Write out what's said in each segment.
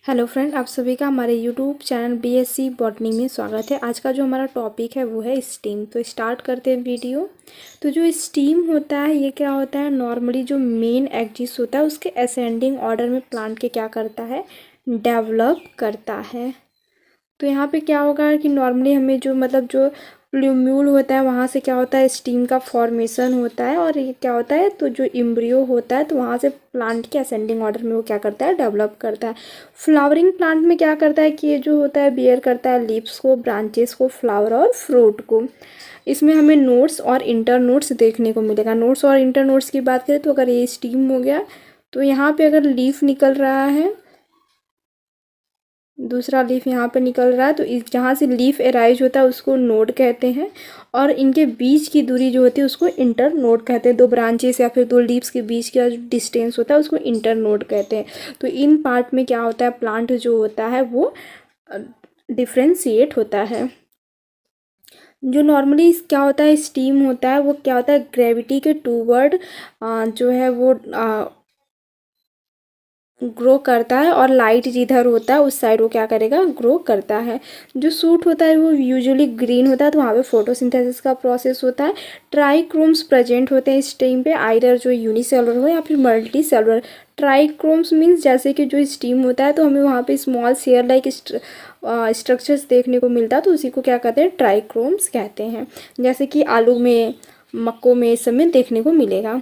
Hello friend, आप सभी का हमारे यूट्यूब चैनल बीएससी बॉटनी में स्वागत है। आज का जो हमारा टॉपिक है वो है स्टीम। तो स्टार्ट करते हैं वीडियो। तो जो स्टीम होता है ये क्या होता है, नॉर्मली जो मेन एक्सिस होता है उसके असेंडिंग ऑर्डर में प्लांट के क्या करता है, डेवलप करता है। तो यहाँ पे क्या होगा कि नॉर्मली हमें जो जो प्लूम्यूल होता है वहाँ से क्या होता है, स्टीम का फॉर्मेशन होता है। और ये क्या होता है, तो जो एम्ब्रियो होता है तो वहाँ से प्लांट के असेंडिंग ऑर्डर में वो क्या करता है, डेवलप करता है। फ्लावरिंग प्लांट में क्या करता है कि ये जो होता है बियर करता है लीव्स को, ब्रांचेस को, फ्लावर और फ्रूट को। इसमें हमें नोड्स और इंटर नोड्स देखने को मिलेगा। नोड्स और इंटर नोड्स की बात करें तो अगर ये स्टीम हो गया तो यहाँ पे अगर लीफ निकल रहा है, दूसरा लीफ यहाँ पे निकल रहा है, तो इस जहाँ से लीफ एराइज होता है उसको नोड कहते हैं। और इनके बीच की दूरी जो होती है उसको इंटर नोड कहते हैं। दो ब्रांचेस या फिर दो लीव्स के बीच का जो डिस्टेंस होता है उसको इंटर नोड कहते हैं। तो इन पार्ट में क्या होता है, प्लांट जो होता है वो डिफ्रेंशिएट होता है। जो नॉर्मली क्या होता है, स्टीम होता है वो क्या होता है, ग्रेविटी के टूवर्ड जो है वो ग्रो करता है। और लाइट जिधर होता है उस साइड वो क्या करेगा, ग्रो करता है। जो सूट होता है वो यूजुअली ग्रीन होता है, तो वहाँ पे फोटोसिंथेसिस का प्रोसेस होता है। ट्राइक्रोम्स प्रेजेंट होते हैं इस टाइम पे, आइदर जो यूनिसेलुलर हो या फिर मल्टी सेलुलर। ट्राइक्रोम्स मीन्स जैसे कि जो स्टीम होता है तो हमें वहाँ पे स्मॉल शेयर लाइक स्ट्रक्चर्स देखने को मिलता है, तो उसी को क्या कहते हैं, ट्राइक्रोम्स कहते हैं। जैसे कि आलू में, मक्कों में, इस सब में देखने को मिलेगा।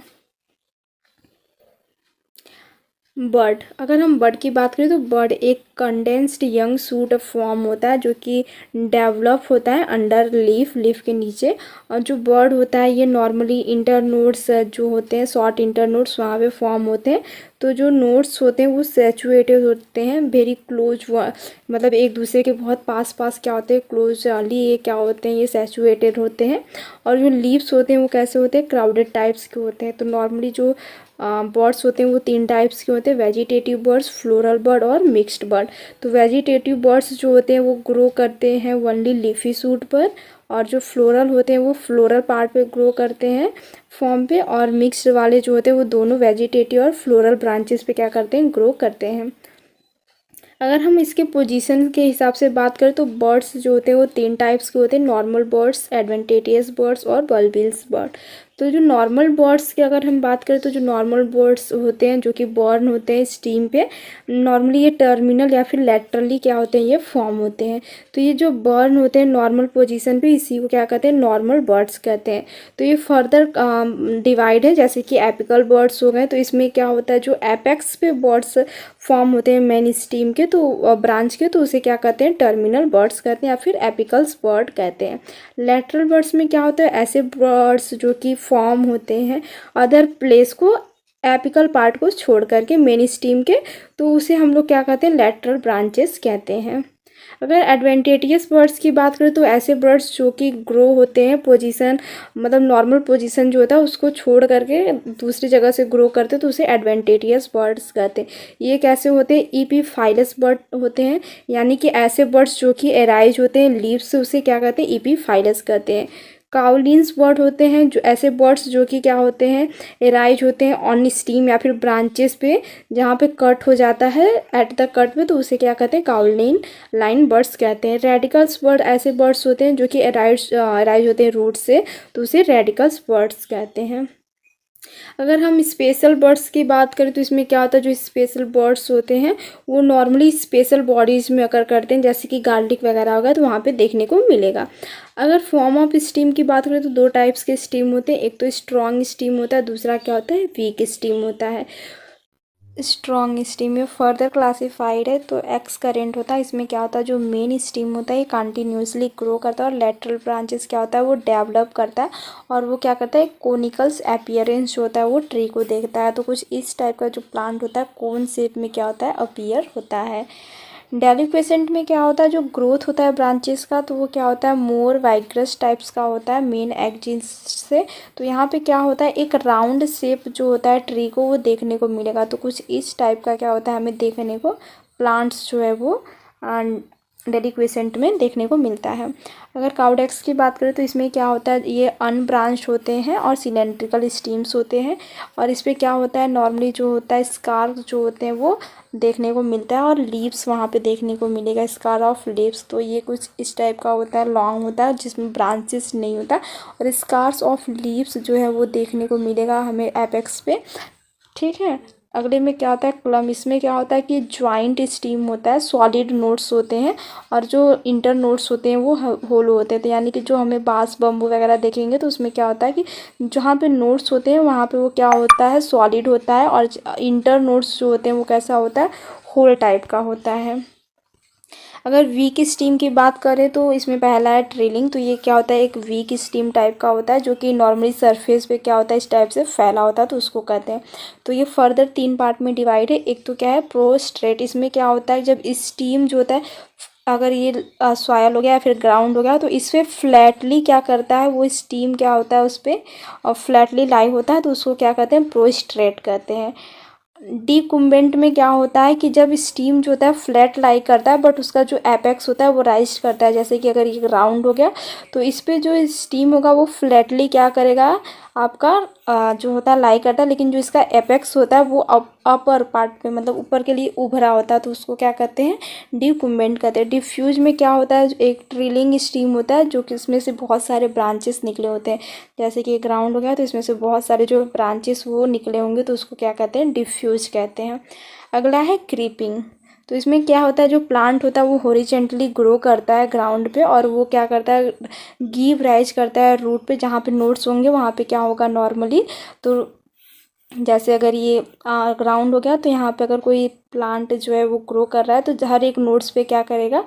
बड, अगर हम बड की बात करें तो बड एक कंडेंस्ड यंग सूट फॉर्म होता है जो कि डेवलप होता है अंडर लीफ, लीफ के नीचे। और जो बर्ड होता है ये नॉर्मली इंटरनोड्स जो होते हैं, शॉर्ट इंटरनोड्स वहाँ पे फॉर्म होते हैं। तो जो नोड्स होते हैं वो सैचुरेटेड होते हैं, वेरी क्लोज, मतलब एक दूसरे के बहुत पास पास क्या होते हैं, क्लोज वाली ये क्या होते हैं, ये सैचुरेटेड होते हैं। और जो लीव्स होते हैं वो कैसे होते हैं, क्राउडेड टाइप्स के होते हैं। तो नॉर्मली जो बर्ड्स होते हैं वो 3 टाइप्स के होते हैं, वेजिटेटिव बर्ड्स, फ्लोरल बर्ड और मिक्स्ड बर्ड। तो वेजिटेटिव बर्ड्स जो होते हैं वो ग्रो करते हैं ओनली लीफी सूट पर, और जो फ्लोरल होते हैं वो फ्लोरल पार्ट पे ग्रो करते हैं फॉर्म पे, और मिक्स्ड वाले जो होते हैं वो दोनों वेजिटेटिव और फ्लोरल ब्रांचेस पे क्या करते हैं, ग्रो करते हैं। अगर हम इसके पोजीशन के हिसाब से बात करें तो बर्ड्स जो होते हैं वो 3 टाइप्स के होते हैं, नॉर्मल बर्ड्स, एडवेंटेटियस बर्ड्स और बल्बिल्स बर्ड। तो जो नॉर्मल बर्ड्स की अगर हम बात करें तो जो नॉर्मल बर्ड्स होते हैं जो कि बॉर्न होते हैं स्टीम पे, नॉर्मली ये टर्मिनल या फिर लैटरली क्या होते हैं, ये फॉर्म होते हैं। तो ये जो बर्न होते हैं नॉर्मल पोजीशन पे, इसी को क्या कहते हैं, नॉर्मल बर्ड्स कहते हैं। तो ये फर्दर डिवाइड है, जैसे कि एपिकल बर्ड्स हो गए, तो इसमें क्या होता है, जो एपेक्स पे बर्ड्स फॉर्म होते हैं मेन स्टीम के तो ब्रांच के, तो उसे क्या कहते हैं, टर्मिनल बर्ड्स कहते हैं या फिर एपिकल्स बर्ड कहते हैं। लेटरल बर्ड्स में क्या होता है, ऐसे बर्ड्स जो कि फॉर्म होते हैं अदर प्लेस को, एपिकल पार्ट को छोड़ करके मेन स्टीम के, तो उसे हम लोग क्या कहते हैं, लेटरल ब्रांचेस कहते हैं। अगर एडवेंटेटियस बर्ड्स की बात करें तो ऐसे बर्ड्स जो कि ग्रो होते हैं पोजीशन, मतलब नॉर्मल पोजीशन जो होता है उसको छोड़ करके दूसरी जगह से ग्रो करते हैं, तो उसे एडवेंटेटियस बर्ड्स कहते हैं। ये कैसे होते हैं, ईपीफाइलस बर्ड होते हैं, यानी कि ऐसे बर्ड्स जो कि एराइज होते हैं लीव्स से, उसे क्या कहते हैं, ईपीफाइलस कहते हैं। काउलिन्स बर्ड होते हैं, जो ऐसे बर्ड्स जो कि क्या होते हैं, एराइज होते हैं ऑन स्टीम या फिर ब्रांचेस पे, जहाँ पे कट हो जाता है एट द कट पे, तो उसे क्या कहते हैं, काउलिन लाइन बर्ड्स कहते हैं। रेडिकल्स बर्ड ऐसे बर्ड्स होते हैं जो कि एराइज होते हैं रूट से, तो उसे रेडिकल्स बर्ड्स कहते हैं। अगर हम स्पेशल बर्ड्स की बात करें तो इसमें क्या होता है, जो स्पेशल बर्ड्स होते हैं वो नॉर्मली स्पेशल बॉडीज़ में अकर करते हैं, जैसे कि गार्लिक वगैरह होगा तो वहाँ पे देखने को मिलेगा। अगर फॉर्म ऑफ स्टीम की बात करें तो 2 टाइप्स के स्टीम होते हैं, एक तो स्ट्रॉन्ग स्टीम होता है, दूसरा क्या होता है, वीक स्टीम होता है। स्ट्रॉन्ग स्टीम में फर्दर क्लासिफाइड है, तो एक्स करेंट होता है। इसमें क्या होता है, जो मेन स्टीम होता है ये कंटिन्यूसली ग्रो करता है, और लेटरल ब्रांचेस क्या होता है, वो डेवलप करता है, और वो क्या करता है, कोनिकल्स अपीयरेंस जो होता है वो ट्री को देखता है। तो कुछ इस टाइप का जो प्लांट होता है कोन शेप में क्या होता है, अपीयर होता है। डेलिक्वेसेंट में क्या होता है, जो ग्रोथ होता है ब्रांचेस का, तो वो क्या होता है, मोर वाइग्रस टाइप्स का होता है मेन एक्सिस से। तो यहाँ पे क्या होता है, एक राउंड शेप जो होता है ट्री को वो देखने को मिलेगा। तो कुछ इस टाइप का क्या होता है हमें देखने को, प्लांट्स जो है वो डेलिक्वेसेंट में देखने को मिलता है। अगर काउडेक्स की बात करें तो इसमें क्या होता है, ये अनब्रांच्ड होते हैं और सिलेंड्रिकल स्टीम्स होते हैं। और इस पर क्या होता है, नॉर्मली जो होता है स्कार जो होते हैं वो देखने को मिलता है और लीव्स वहाँ पे देखने को मिलेगा, स्कार ऑफ लीव्स। तो ये कुछ इस टाइप का होता है, लॉन्ग होता है जिसमें ब्रांचेस नहीं होता। और स्कार्स ऑफ लीव्स जो है वो देखने को मिलेगा हमें एपेक्स पे, ठीक है। अगले में क्या होता है, क्लम। इसमें क्या होता है कि ज्वाइंट स्टीम होता है, सॉलिड नोड्स होते हैं और जो इंटर नोड्स होते हैं वो होलो होते हैं। तो यानी कि जो हमें बांस बम्बू वगैरह देखेंगे तो उसमें क्या होता है कि जहाँ पे नोड्स होते हैं वहाँ पे वो क्या होता है, सॉलिड होता है। और इंटर नोड्स जो होते हैं वो कैसा होता है, होल टाइप का होता है। अगर वीक स्टीम की बात करें तो इसमें पहला है ट्रेलिंग। तो ये क्या होता है, एक वीक स्टीम टाइप का होता है जो कि नॉर्मली सरफेस पे क्या होता है, इस टाइप से फैला होता है, तो उसको कहते हैं। तो ये फर्दर 3 पार्ट में डिवाइड है। एक तो क्या है प्रोस्ट्रेट। इसमें क्या होता है, जब स्टीम जो होता है अगर ये सॉयल हो गया या फिर ग्राउंड हो गया तो इस पर फ्लैटली क्या करता है, वो स्टीम क्या होता है उस पर और फ्लैटली लाई होता है, तो उसको क्या कहते हैं, प्रोस्ट्रेट कहते हैं। डिकुम्बेंट में क्या होता है कि जब स्टीम जो होता है फ्लैट लाई करता है बट उसका जो एपेक्स होता है वो राइज करता है। जैसे कि अगर ये राउंड हो गया तो इस पे जो स्टीम होगा वो फ्लैटली क्या करेगा, आपका जो होता है लाई करता है, लेकिन जो इसका एपेक्स होता है वो अपर पार्ट पे मतलब ऊपर के लिए उभरा होता है, तो उसको क्या कहते हैं, डिकुम्बेंट कहते हैं। डिफ्यूज में क्या होता है, एक ट्रिलिंग स्टीम होता है जो कि इसमें से बहुत सारे ब्रांचेस निकले होते हैं। जैसे कि ग्राउंड हो गया तो इसमें से बहुत सारे जो ब्रांचेस वो निकले होंगे तो उसको क्या कहते हैं, डिफ्यूज कहते हैं। अगला है क्रीपिंग। तो इसमें क्या होता है, जो प्लांट होता है वो हॉरिजेंटली ग्रो करता है ग्राउंड पे और वो क्या करता है, गिव राइज करता है रूट पे। जहाँ पे नोड्स होंगे वहाँ पे क्या होगा नॉर्मली, तो जैसे अगर ये ग्राउंड हो गया तो यहाँ पे अगर कोई प्लांट जो है वो ग्रो कर रहा है तो हर एक नोड्स पे क्या करेगा,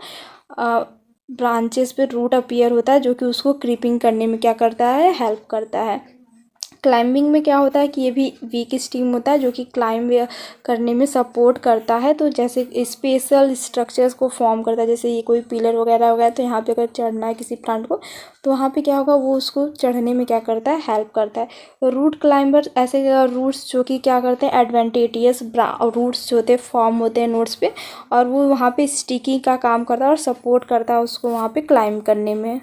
ब्रांचेस पे रूट अपीयर होता है जो कि उसको क्रीपिंग करने में क्या करता है, हेल्प करता है। क्लाइंबिंग में क्या होता है कि ये भी वीक स्टीम होता है जो कि क्लाइंब करने में सपोर्ट करता है। तो जैसे स्पेशल स्ट्रक्चर्स को फॉर्म करता है, जैसे ये कोई पिलर वगैरह हो गया तो यहाँ पे अगर चढ़ना है किसी प्लांट को तो वहाँ पे क्या होगा, वो उसको चढ़ने में क्या करता है, हेल्प करता है। रूट क्लाइंबर ऐसे रूट्स जो कि क्या करते हैं, एडवेंटेटियस रूट्स जो होते हैं फॉर्म होते हैं नोड्स पे और वो वहाँ पे स्टिकी का काम करता है और सपोर्ट करता है उसको वहाँ पे क्लाइंब करने में।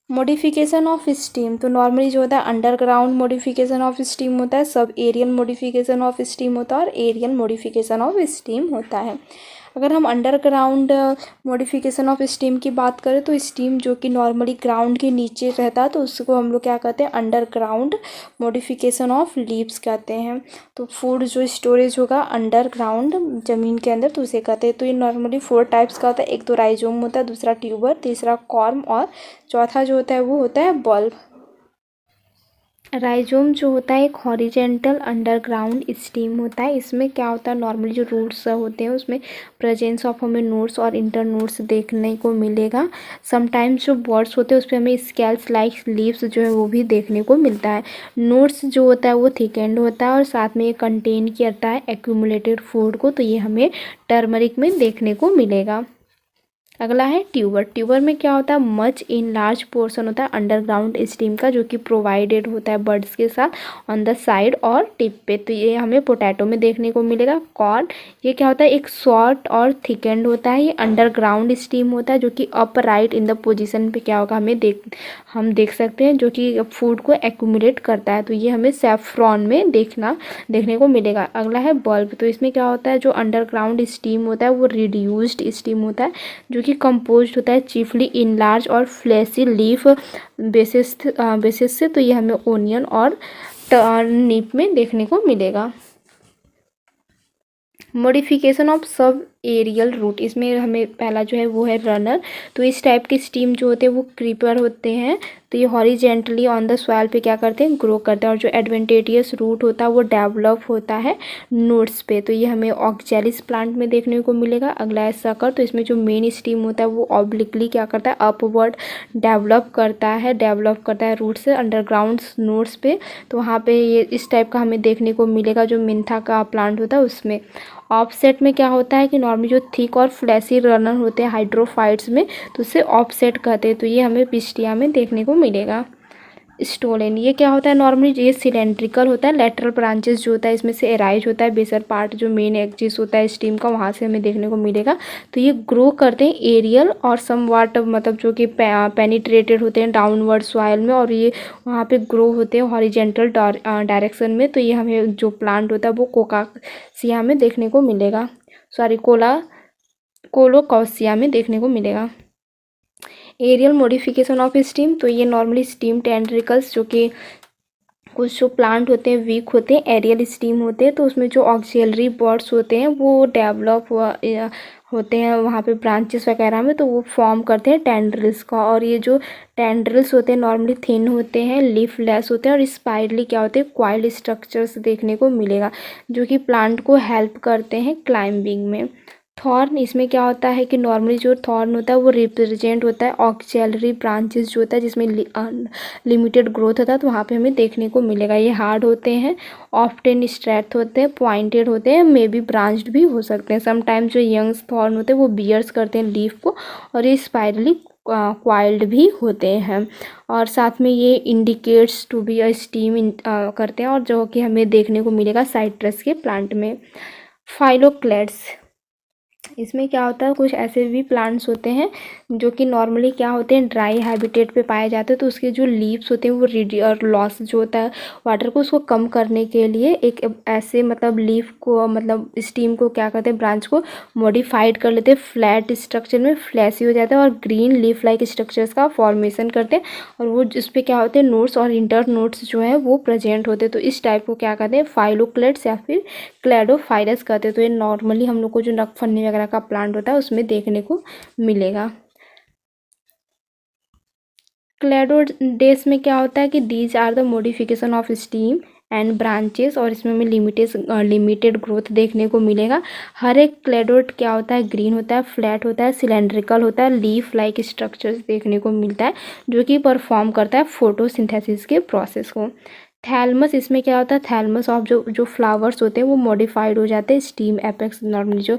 Modification of steam. तो नॉर्मली जो होता है अंडरग्राउंड मॉडिफिकेशन ऑफ स्टीम होता है, sub aerial modification of steam होता है और एरियल मॉडिफिकेशन ऑफ स्टीम होता है। अगर हम अंडरग्राउंड मॉडिफिकेशन ऑफ स्टीम की बात करें तो स्टीम जो कि नॉर्मली ग्राउंड के नीचे रहता है तो उसको हम लोग क्या कहते हैं, अंडरग्राउंड मॉडिफिकेशन ऑफ लीव्स कहते हैं। तो फूड जो स्टोरेज होगा अंडरग्राउंड ज़मीन के अंदर तो उसे कहते हैं। तो ये नॉर्मली 4 टाइप्स का होता है, एक तो राइजोम होता है, दूसरा ट्यूबर, तीसरा कॉर्म और चौथा जो होता है वो होता है बल्ब। राइजोम जो होता है एक हॉरिजेंटल अंडरग्राउंड स्टीम होता है। इसमें क्या होता है, नॉर्मली जो रूट्स होते हैं उसमें प्रेजेंस ऑफ हमें नोड्स और इंटर नोड्स देखने को मिलेगा। समटाइम्स जो बर्ड्स होते हैं उस पर हमें स्केल्स लाइक लीव्स जो है वो भी देखने को मिलता है। नोड्स जो होता है वो थिक एंड होता है और साथ में ये कंटेन करता है एक्यूमुलेटेड फूड को, तो ये हमें टर्मरिक में देखने को मिलेगा। अगला है ट्यूबर। ट्यूबर में क्या होता है, मच इन लार्ज पोर्शन होता है अंडरग्राउंड स्टीम का जो कि प्रोवाइडेड होता है बर्ड्स के साथ ऑन द साइड और टिप पे, तो ये हमें पोटैटो में देखने को मिलेगा। कॉर्न, ये क्या होता है, एक शॉर्ट और थिकेंड होता है, ये अंडरग्राउंड स्टीम होता है जो कि अपराइट इन द पोजीशन पे क्या होगा हम देख सकते हैं जो कि फूड को एक्यूमुलेट करता है, तो ये हमें सेफ्रॉन में देखने को मिलेगा। अगला है बल्ब। तो इसमें क्या होता है, जो अंडरग्राउंड स्टीम होता है वो रिड्यूस्ड स्टीम होता है जो कि कंपोज्ड होता है चीफली इन लार्ज और फ्लैशी लीफ बेसिस से, तो ये हमें ओनियन और टर्निप में देखने को मिलेगा। Modification of sub aerial root. इसमें हमें पहला जो है वो है रनर। तो इस टाइप के स्टीम जो होते हैं वो क्रीपर होते हैं, तो ये हॉरिजेंटली ऑन द सॉइल पे क्या करते हैं, ग्रो करते हैं। और जो एडवेंटेटियस रूट होता है वो डेवलप होता है नोड्स पे, तो ये हमें ऑक्जेलिस प्लांट में देखने को मिलेगा। अगला है सकर। तो इसमें जो मेन स्टीम होता है वो ऑब्लिकली क्या करता है, अपवर्ड डेवलप करता है रूट से अंडरग्राउंड नोड्स पे, तो वहाँ पे ये इस टाइप का हमें देखने को मिलेगा जो मिंथा का प्लांट होता है उसमें। ऑफसेट में क्या होता है कि नॉर्मली जो थिक और फ्लैशी रनर होते हैं हाइड्रोफाइट्स में तो उसे ऑफसेट कहते हैं, तो ये हमें पिस्टिया में देखने को मिलेगा। स्टोलेन, ये क्या होता है नॉर्मली, ये सिलेंड्रिकल होता है, लेटरल ब्रांचेस जो होता है इसमें से एराइज होता है, बेसर पार्ट जो मेन एक्सिस होता है स्टीम का वहाँ से हमें देखने को मिलेगा। तो ये ग्रो करते हैं एरियल और सम वाट मतलब जो कि पेनिट्रेटेड होते हैं डाउनवर्ड सॉइल में, और ये वहाँ पे ग्रो होते हैं हॉरिजेंटल डायरेक्शन में। तो ये हमें जो प्लांट होता है वो कोकासिया में देखने को मिलेगा, सॉरी कोलोकॉसिया में देखने को मिलेगा। एरियल मॉडिफिकेशन ऑफ स्टीम, तो ये नॉर्मली स्टीम टेंड्रिकल्स जो कि कुछ जो प्लांट होते हैं वीक होते हैं, एरियल स्टीम होते हैं, तो उसमें जो ऑक्सिलरी बॉड्स होते हैं वो डेवलप होते हैं वहाँ पे ब्रांचेस वगैरह में, तो वो फॉर्म करते हैं टेंड्रिल्स का। और ये जो टेंड्रिल्स होते हैं नॉर्मली थिन होते हैं, लीफ लेस होते हैं, और स्पाइरली क्या होते हैं क्वाइल्ड स्ट्रक्चर्स देखने को मिलेगा जो कि प्लांट को हेल्प करते हैं क्लाइंबिंग में। थॉर्न, इसमें क्या होता है कि नॉर्मली जो थॉर्न होता है वो रिप्रेजेंट होता है ऑक्सिलरी ब्रांचेस जो होता है जिसमें लिमिटेड ग्रोथ होता है, तो वहाँ पे हमें देखने को मिलेगा। ये हार्ड होते हैं, ऑफ्टन स्ट्रेट होते हैं, पॉइंटेड होते हैं, मे बी ब्रांच्ड भी हो सकते हैं। समटाइम्स जो यंग थॉर्न होते हैं वो बियर्स करते हैं लीफ को, और ये स्पाइरली क्वाइल्ड भी होते हैं। और साथ में ये indicates to be a stem करते हैं, और जो कि हमें देखने को मिलेगा साइट्रस के प्लांट में। फाइलोक्लेड्स, इसमें क्या होता है कुछ ऐसे भी प्लांट्स होते हैं जो कि नॉर्मली क्या होते हैं ड्राई हैबिटेट पे पाए जाते हैं, तो उसके जो लीव्स होते हैं वो और लॉस जो होता है वाटर को उसको कम करने के लिए एक ऐसे मतलब लीफ को मतलब स्टीम को क्या करते हैं ब्रांच को मॉडिफाइड कर लेते हैं, फ्लैट स्ट्रक्चर में फ्लैसी हो जाता है और ग्रीन लीफ लाइक स्ट्रक्चर्स का फॉर्मेशन करते हैं, और वो जिस पे क्या होते हैं नोट्स और इंटर नोट्स जो है वो प्रेजेंट होते हैं। तो इस टाइप को क्या कहते हैं फाइलोक्लेड्स या फिर क्लेडोफाइरस कहते हैं। तो ये नॉर्मली हम लोग को जो नकफनी वगैरह का प्लांट होता है उसमें देखने को मिलेगा। क्लेडोडेस में क्या होता है कि these are the modification of stem and branches, और इसमें हमें लिमिटेड ग्रोथ देखने को मिलेगा। हर एक क्लेडोड क्या होता है ग्रीन होता है, फ्लैट होता है, सिलेंड्रिकल होता है, लीफ लाइक स्ट्रक्चर्स देखने को मिलता है जो कि परफॉर्म करता है फोटोसिंथेसिस के प्रोसेस को। थैलमस, इसमें क्या होता है थैलमस ऑफ जो जो फ्लावर्स होते हैं वो मॉडिफाइड हो जाते हैं स्टीम एपेक्स, नॉर्मली जो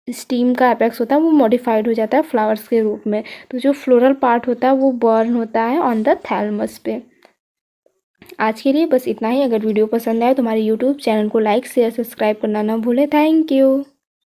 स्टीम का एपेक्स होता है वो मॉडिफाइड हो जाता है फ्लावर्स के रूप में। तो जो फ्लोरल पार्ट होता है वो बर्न होता है ऑन द थैलमस पे। आज के लिए बस इतना ही। अगर वीडियो पसंद आए तो हमारे यूट्यूब चैनल को लाइक शेयर सब्सक्राइब करना ना भूलें। Thank you.